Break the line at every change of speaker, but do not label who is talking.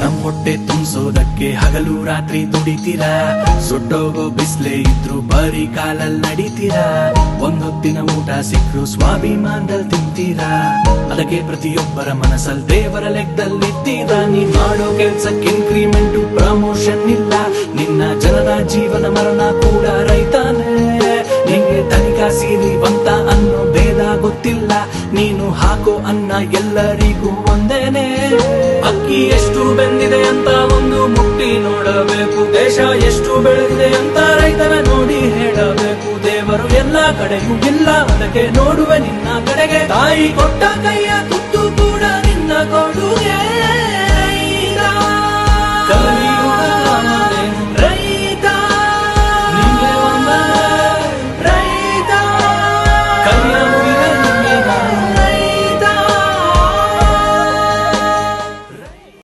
ನಮ್ ಹೊಟ್ಟೆ ತುಂಬಿಸೋದಕ್ಕೆ ಹಗಲು ರಾತ್ರಿ ದುಡಿತೀರಾ, ಸುಟ್ಟೋಗೋ ಬಿಸ್ಲೇ ಇದ್ರು ಬರೀ ಕಾಲಲ್ಲಿ ನಡೀತೀರಾ, ಒಂದೊತ್ತಿನ ಊಟ ಸಿಕ್ಕರು ಸ್ವಾಭಿಮಾನದಲ್ಲಿ ತಿಂತೀರಾ, ಅದಕ್ಕೆ ಪ್ರತಿಯೊಬ್ಬರ ಮನಸ್ಸಲ್ಲಿ ದೇವರ ಲೆಕ್ಕದಲ್ಲಿದ್ದೀರಾ. ನೀ ಮಾಡೋ ಕೆಲ್ಸಕ್ಕೆ ಇನ್ಕ್ರಿಮೆಂಟು ಪ್ರಮೋಷನ್ ಇಲ್ಲ, ನಿನ್ನ ಜನರ ಜೀವನ ಮರಣ ಕೂಡ ರೈತಾನೆ. ನಿಂಗೆ ತನಿಖಾ ಸಿರಿವಂತ ಅನ್ನೋ ಭೇದ ಗೊತ್ತಿಲ್ಲ, ನೀನು ಹಾಕೋ ಅನ್ನ ಎಲ್ಲರಿಗೂ ಒಂದೇನೆ. ಅಕ್ಕಿ ಎಷ್ಟು ಬೆಂದಿದೆ ಅಂತ ಒಂದು ಮುಟ್ಟಿ ನೋಡಬೇಕು, ದೇಶ ಎಷ್ಟು ಬೆಳೆದಿದೆ ಅಂತ ರೈತರ ನೋಡಿ ಹೇಳಬೇಕು. ದೇವರು ಎಲ್ಲ ಕಡೆಗೂ ಇಲ್ಲ, ಅದಕ್ಕೆ ನೋಡುವೆ ನಿನ್ನ ಕಡೆಗೆ, ತಾಯಿ ಕೊಟ್ಟ ಕೈಯ ತುತ್ತು ಕೂಡ ನಿನ್ನ ಕೊಡುಗೆ.